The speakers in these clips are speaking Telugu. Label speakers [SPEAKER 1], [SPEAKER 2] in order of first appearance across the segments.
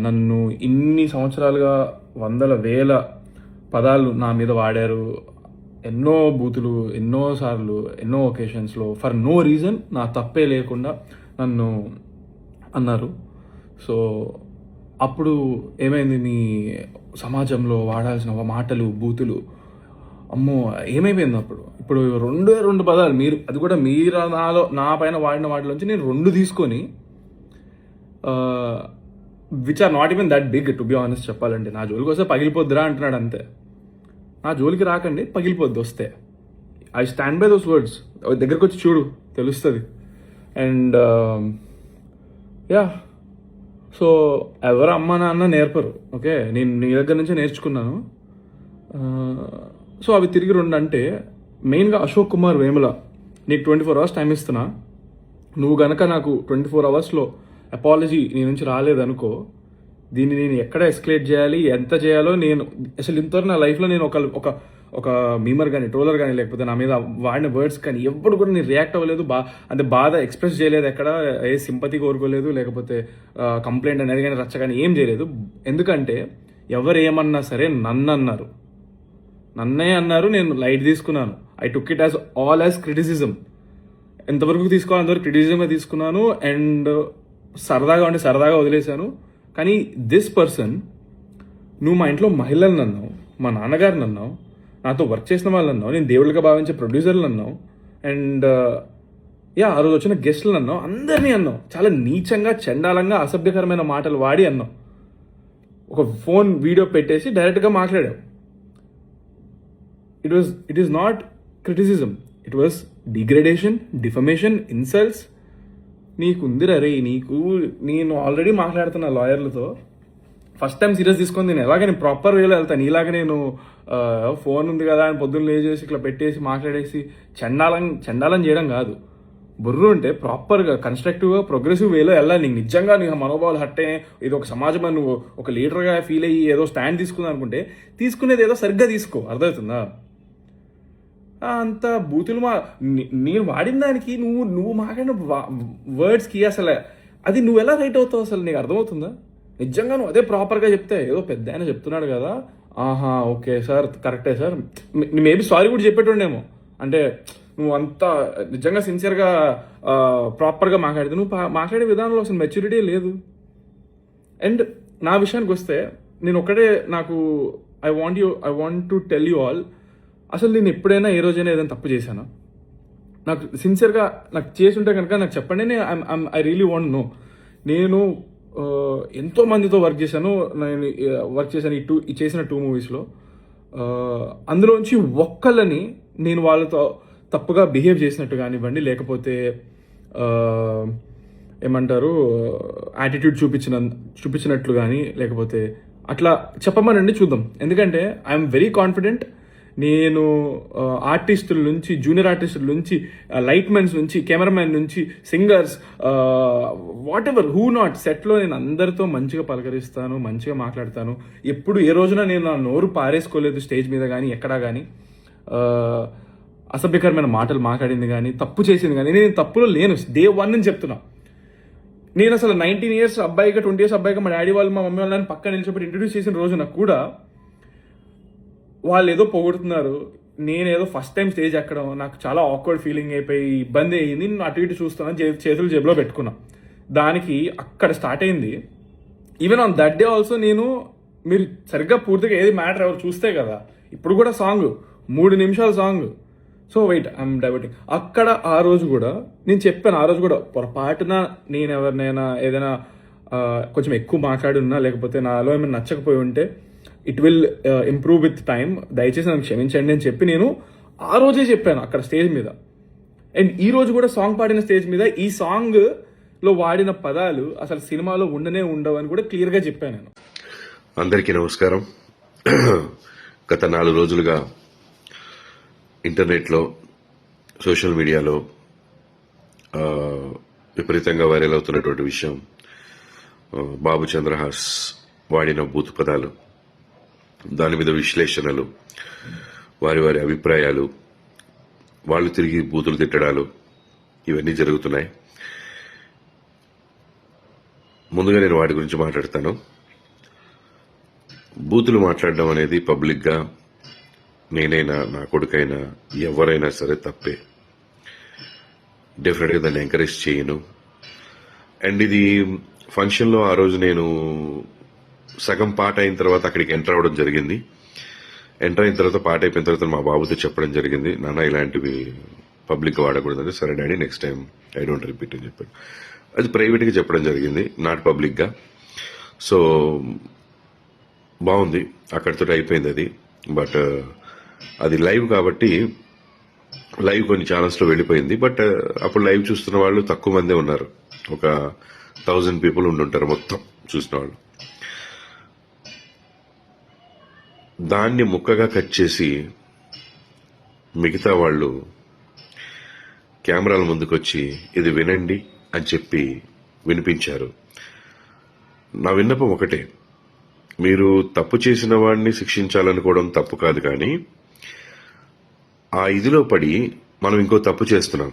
[SPEAKER 1] నన్ను ఇన్ని సంవత్సరాలుగా వందల వేల పదాలు నా మీద వాడారు. ఎన్నో బూతులు, ఎన్నోసార్లు, ఎన్నో ఒకేషన్స్లో ఫర్ నో రీజన్, నా తప్పే లేకుండా నన్ను అన్నారు. సో అప్పుడు ఏమైంది, మీ సమాజంలో వాడాల్సిన మాటలు, బూతులు, అమ్మో ఏమైపోయింది అప్పుడు. ఇప్పుడు రెండు పదాలు మీరు, అది కూడా మీరు నా పైన వాడిన వాటిలోంచి నేను 2 తీసుకొని, which are not even that big to be honest చెప్పాలంటే. నా జోలికి వస్తే పగిలిపోద్దిరా అంటున్నాడు అంతే. నా జోలికి రాకండి, పగిలిపోద్ది వస్తే. I stand by those words. దగ్గరకు వచ్చి చూడు, తెలుస్తుంది. అండ్ యా, సో ఎవరు అమ్మ నాన్న నేర్పరు, ఓకే, నేను నీ దగ్గర నుంచే నేర్చుకున్నాను. సో అవి తిరిగి 2 అంటే, మెయిన్గా అశోక్ కుమార్ వేముల, నీకు 24 hours టైం ఇస్తున్నా. నువ్వు గనక నాకు 24 hours అపాలజీ నీ నుంచి రాలేదనుకో, దీన్ని నేను ఎక్కడ ఎస్కలేట్ చేయాలి, ఎంత చేయాలో నేను అసలు ఇంతవరకు నా లైఫ్లో నేను ఒక మీమర్ కానీ, ట్రోలర్ కానీ, లేకపోతే నా మీద వాడిన వర్డ్స్ కానీ ఎప్పుడు కూడా నేను రియాక్ట్ అవ్వలేదు. అంటే బాధ ఎక్స్ప్రెస్ చేయలేదు, ఎక్కడ ఏ సింపతి కోరుకోలేదు, లేకపోతే కంప్లైంట్ అనేది కానీ, రచ్చ కానీ ఏం చేయలేదు. ఎందుకంటే ఎవరు ఏమన్నా సరే నన్నే అన్నారు, నేను లైట్ తీసుకున్నాను. I took it all as criticism. ఎంతవరకు తీసుకోవాలి అంతవరకు క్రిటిసిజంగా తీసుకున్నాను. అండ్ సరదాగా వదిలేశాను. కానీ దిస్ పర్సన్, నువ్వు మా ఇంట్లో మహిళలను అన్నావు, మా నాన్నగారిని అన్నావు, నాతో వర్క్ చేసిన వాళ్ళు అన్నావు, నేను దేవుళ్ళగా భావించే ప్రొడ్యూసర్లు అన్నావు, అండ్ ఆ రోజు వచ్చిన గెస్టులను అన్నావు, అందరినీ అన్నావు. చాలా నీచంగా, చండాలంగా, అసభ్యకరమైన మాటలు వాడి అన్నావు. ఒక ఫోన్ వీడియో పెట్టేసి డైరెక్ట్గా మాట్లాడావు. It is not criticism, it was degradation, defamation, insults. నీకుందిరా రే, నేను ఆల్రెడీ మాట్లాడుతున్నా లాయర్లతో. ఫస్ట్ టైం సీరియస్ తీసుకొని నేను ప్రాపర్ వేలో వెళ్తాను. ఇలాగ నేను ఫోన్ ఉంది కదా అని పొద్దున్న లేచేసి ఇట్లా పెట్టేసి మాట్లాడేసి చండాలం చేయడం కాదు. బుర్రు ఉంటే ప్రాపర్గా, కన్స్ట్రక్టివ్గా, ప్రోగ్రెసివ్ వేలో వెళ్ళాలి. నీకు నిజంగా నీకు మనోభావాలు హట్టే, ఇది ఒక సమాజం అని నువ్వు ఒక లీడర్గా ఫీల్ అయ్యి ఏదో స్టాండ్ తీసుకుందాం అనుకుంటే, తీసుకునేది ఏదో సరిగ్గా తీసుకో. అర్థమవుతుందా? అంత బూతులు నేను వాడిన దానికి నువ్వు మాట్లాడిన వర్డ్స్కి అసలు అది నువ్వు ఎలా రైట్ అవుతావు అసలు నీకు అర్థమవుతుందా? నిజంగా నువ్వు అదే ప్రాపర్గా చెప్తే, ఏదో పెద్ద ఆయన చెప్తున్నాడు కదా, ఆహా ఓకే సార్, కరెక్టే సార్, మేబీ సారీ కూడా చెప్పేటోండేమో. అంటే నువ్వు అంతా నిజంగా సిన్సియర్గా ప్రాపర్గా మాట్లాడితే, నువ్వు మాట్లాడే విధానంలో అసలు మెచ్యూరిటీ లేదు. అండ్ నా విషయానికి వస్తే, నేను ఒకటే, నాకు I want to tell you all, అసలు నేను ఎప్పుడైనా ఏ రోజైనా ఏదైనా తప్పు చేశానా? నాకు సిన్సియర్గా నాకు చేసి ఉంటే కనుక నాకు చెప్పండి. I really want know. నేను ఎంతో మందితో వర్క్ చేశాను. ఈ చేసిన 2 మూవీస్లో అందులోంచి ఒక్కళ్ళని నేను వాళ్ళతో తప్పుగా బిహేవ్ చేసినట్టు కానివ్వండి, లేకపోతే ఏమంటారు యాటిట్యూడ్ చూపించినట్లు కానీ, లేకపోతే అట్లా చెప్పమనండి చూద్దాం. ఎందుకంటే ఐఎమ్ వెరీ కాన్ఫిడెంట్. నేను ఆర్టిస్టుల నుంచి, జూనియర్ ఆర్టిస్టుల నుంచి, లైట్మెన్స్ నుంచి, కెమెరామెన్ నుంచి, singers, what ever, who not, సెట్లో నేను అందరితో మంచిగా పలకరిస్తాను, మంచిగా మాట్లాడతాను. ఎప్పుడు ఏ రోజున నేను నా నోరు పారేసుకోలేదు స్టేజ్ మీద కానీ, ఎక్కడా కానీ అసభ్యకరమైన మాటలు మాట్లాడింది కానీ, తప్పు చేసింది కానీ. నేను తప్పులో లేను, డే 1 అని చెప్తున్నా. నేను అసలు 19 years అబ్బాయిగా, 20 years అబ్బాయిగా మా డాడీ వాళ్ళు, మా మమ్మీ వాళ్ళని పక్కన నిలిచిపెట్టి ఇంట్రడ్యూస్ చేసిన రోజున కూడా వాళ్ళు ఏదో పొగుడుతున్నారు, నేనేదో ఫస్ట్ టైం స్టేజ్ ఎక్కడం, నాకు చాలా ఆక్వర్డ్ ఫీలింగ్ అయిపోయి ఇబ్బంది అయ్యింది. నేను అటు ఇటు చూస్తున్నాను, చేతులు జేబులో పెట్టుకున్నా. దానికి అక్కడ స్టార్ట్ అయింది. Even on that day also మీరు సరిగ్గా పూర్తిగా ఏది మ్యాటర్ ఎవరు చూస్తే కదా, ఇప్పుడు కూడా సాంగ్ 3 నిమిషాల song. So wait, I'm diverting. అక్కడ ఆ రోజు కూడా నేను చెప్పాను, ఆ రోజు కూడా పొరపాటున నేను ఎవరినైనా ఏదైనా కొంచెం ఎక్కువ మాట్లాడి ఉన్నా, లేకపోతే నాలో ఏమైనా నచ్చకపోయి ఉంటే, it will improve with time, దయచేసి నన్ను క్షమించండి అని చెప్పి నేను ఆ రోజే చెప్పాను అక్కడ స్టేజ్ మీద. అండ్ ఈ రోజు కూడా సాంగ్ పాడిన స్టేజ్ మీద ఈ సాంగ్లో వాడిన పదాలు అసలు సినిమాలో ఉండవు అని కూడా క్లియర్గా చెప్పాను నేను.
[SPEAKER 2] అందరికీ నమస్కారం. గత 4 రోజులుగా ఇంటర్నెట్లో, సోషల్ మీడియాలో విపరీతంగా వైరల్ అవుతున్నటువంటి విషయం బాబు చంద్రహాస్ వాడిన బూతు పదాలు, దాని మీద విశ్లేషణలు, వారి అభిప్రాయాలు, వాళ్ళు తిరిగి బూతులు తిట్టడాలు, ఇవన్నీ జరుగుతున్నాయి. ముందుగా నేను వాటి గురించి మాట్లాడతాను. బూతులు మాట్లాడడం అనేది పబ్లిక్గా నేనైనా నా కొడుకైనా ఎవరైనా సరే తప్పే. డెఫినెట్గా దాన్ని ఎంకరేజ్ చేయను. అండ్ ఇది ఫంక్షన్లో ఆ రోజు నేను సగం పాట అయిన తర్వాత అక్కడికి ఎంటర్ అవ్వడం జరిగింది. ఎంటర్ అయిన తర్వాత పాట అయిపోయిన తర్వాత మా బాబుతో చెప్పడం జరిగింది, నాన్న ఇలాంటివి పబ్లిక్గా వాడకూడదంటే, సరే daddy next time I don't repeat అని చెప్పాడు. అది ప్రైవేట్గా చెప్పడం జరిగింది, నాట్ పబ్లిక్గా. సో బాగుంది, అక్కడితో అయిపోయింది అది. బట్ అది లైవ్ కాబట్టి లైవ్ కొన్ని ఛానల్స్లో వెళ్ళిపోయింది. బట్ అప్పుడు లైవ్ చూస్తున్న వాళ్ళు తక్కువ మందే ఉన్నారు, ఒక 1000 పీపుల్ ఉండుంటారు మొత్తం చూసిన వాళ్ళు. దాన్ని ముక్కగా కట్ చేసి మిగతా వాళ్ళు కెమెరాల ముందుకొచ్చి ఇది వినండి అని చెప్పి వినిపించారు. నా విన్నపం ఒకటే, మీరు తప్పు చేసిన వాడిని శిక్షించాలనుకోవడం తప్పు కాదు, కానీ ఆ ఇదిలో పడి మనం ఇంకో తప్పు చేస్తున్నాం,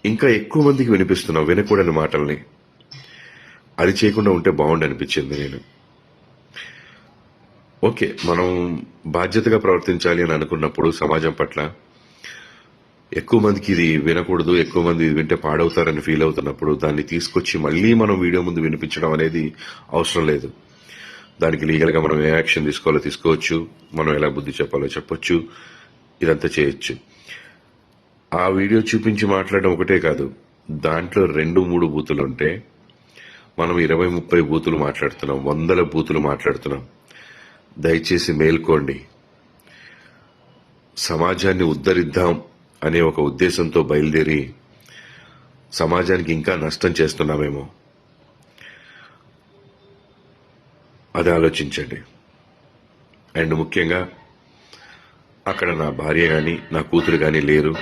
[SPEAKER 2] ఇంకా ఎక్కువ మందికి వినిపిస్తున్నాం వినకూడని మాటల్ని. అది చేయకుండా ఉంటే బాగుండి అనిపించింది. నేను ఓకే, మనం బాధ్యతగా ప్రవర్తించాలి అని అనుకున్నప్పుడు సమాజం పట్ల ఎక్కువ మందికి ఇది వినకూడదు, ఎక్కువ మంది ఇది వింటే పాడవుతారని ఫీల్ అవుతున్నప్పుడు దాన్ని తీసుకొచ్చి మళ్ళీ మనం వీడియో ముందు వినిపించడం అనేది అవసరం లేదు. దానికి లీగల్గా మనం ఏ యాక్షన్ తీసుకోవాలో తీసుకోవచ్చు, మనం ఎలా బుద్ధి చెప్పాలో చెప్పొచ్చు, ఇదంతా చేయొచ్చు. ఆ వీడియో చూపించి మాట్లాడడం ఒకటే కాదు, దాంట్లో 2-3 బూతులు ఉంటే మనం 20-30 బూతులు మాట్లాడుతున్నాం, 100 బూతులు మాట్లాడుతున్నాం. దయచేసి మేల్కోండి. సమాజాన్ని ఉద్ధరిద్దాం అనే ఒక ఉద్దేశంతో బయలుదేరి సమాజానికి ఇంకా నష్టం చేస్తున్నామేమో, అది ఆలోచించండి. అండ్ ముఖ్యంగా అక్కడ నా భార్య కానీ నా కూతురు కానీ లేరు,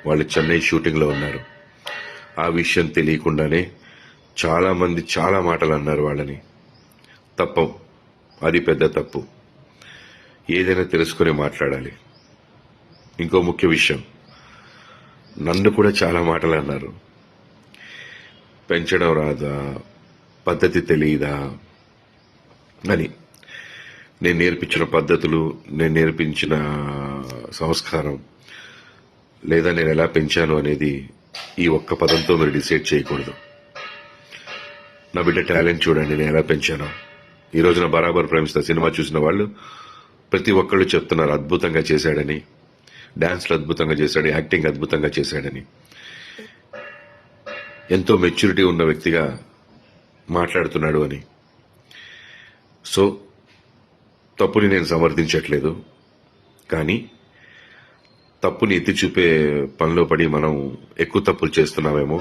[SPEAKER 2] వాళ్ళు చెన్నై షూటింగ్లో ఉన్నారు. ఆ విషయం తెలియకుండానే చాలా మంది చాలా మాటలు అన్నారు వాళ్ళని. తప్పు, అది పెద్ద తప్పు. ఏదైనా తెలుసుకుని మాట్లాడాలి. ఇంకో ముఖ్య విషయం, నన్ను కూడా చాలా మాటలు అన్నారు. పెంచడం రాదా, పద్ధతి తెలియదా అని. నేను నేర్పించిన పద్ధతులు, నేను నేర్పించిన సంస్కారం, లేదా నేను ఎలా పెంచాను అనేది ఈ ఒక్క పదంతో మీరు డిసైడ్ చేయకూడదు. నా బిడ్డ టాలెంట్ చూడండి, నేను ఎలా పెంచాను. ఈ రోజున బరాబర్ ప్రేమిస్తా సినిమా చూసిన వాళ్ళు ప్రతి ఒక్కళ్ళు చెప్తున్నారు అద్భుతంగా చేశాడని, డాన్స్లు అద్భుతంగా చేశాడు, యాక్టింగ్ అద్భుతంగా చేశాడని. ఎంతో మెచ్యూరిటీ ఉన్న వ్యక్తిగా మాట్లాడుతున్నాడు అని. సో తప్పుని నేను సమర్థించట్లేదు, కానీ తప్పుని ఎత్తి చూపే పనిలో పడి మనం ఎక్కువ తప్పులు చేస్తున్నామేమో,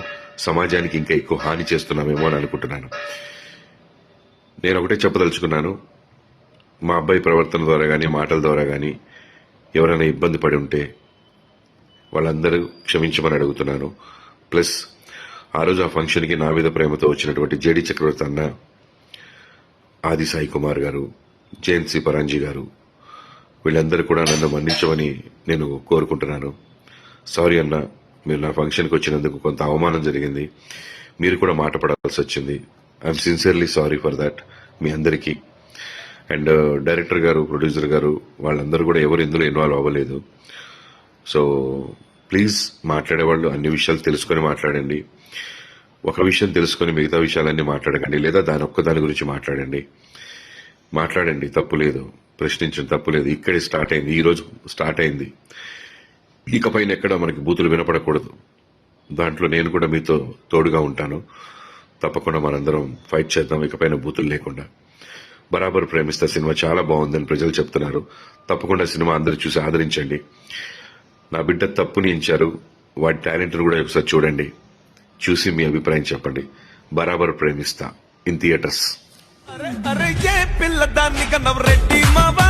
[SPEAKER 2] సమాజానికి ఇంకా ఎక్కువ హాని చేస్తున్నామేమో అని అనుకుంటున్నాను. నేను ఒకటే చెప్పదలుచుకున్నాను, మా అబ్బాయి ప్రవర్తన ద్వారా కానీ మాటల ద్వారా కానీ ఎవరైనా ఇబ్బంది పడి ఉంటే వాళ్ళందరూ క్షమించమని అడుగుతున్నాను. ప్లస్ ఆ రోజు ఆ ఫంక్షన్కి నా మీద ప్రేమతో వచ్చినటువంటి జేడి చక్రవర్తి అన్న, ఆది సాయి కుమార్ గారు, జయంతి పరాంజీ గారు, వీళ్ళందరూ కూడా నన్ను మన్నించమని నేను కోరుకుంటున్నాను. సారీ అన్న, మీరు నా ఫంక్షన్కి వచ్చినందుకు కొంత అవమానం జరిగింది, మీరు కూడా మాట పడాల్సి వచ్చింది. I'm sincerely sorry for that మీ అందరికీ. అండ్ డైరెక్టర్ గారు, ప్రొడ్యూసర్ గారు, వాళ్ళందరూ కూడా ఎవరు ఇందులో ఇన్వాల్వ్ అవ్వలేదు. సో ప్లీజ్ మాట్లాడేవాళ్ళు అన్ని విషయాలు తెలుసుకొని మాట్లాడండి. ఒక విషయం తెలుసుకొని మిగతా విషయాలన్నీ మాట్లాడకండి, లేదా దాని గురించి మాట్లాడండి. తప్పు లేదు, ప్రశ్నించడం తప్పు లేదు. ఇక్కడే స్టార్ట్ అయింది, ఈ రోజు స్టార్ట్ అయింది. ఇకపైన ఎక్కడ మనకి బూతులు వినపడకూడదు. దాంట్లో నేను కూడా మీతో తోడుగా ఉంటాను. తప్పకుండా మనందరం ఫైట్ చేద్దాం ఇకపైన బూతులు లేకుండా. బరాబర్ ప్రేమిస్తా సినిమా చాలా బాగుందని ప్రజలు చెప్తున్నారు. తప్పకుండా సినిమా అందరూ చూసి ఆదరించండి. నా బిడ్డ తప్పుని ఎంచారు, వాడి టాలెంట్ను కూడా ఒకసారి చూడండి, చూసి మీ అభిప్రాయం చెప్పండి. బరాబర్ ప్రేమిస్తా ఇన్ థియేటర్స్.
[SPEAKER 3] అరే అరే ఏ పిల్ల దాన్ని కన్నవ రెడ్డి మావా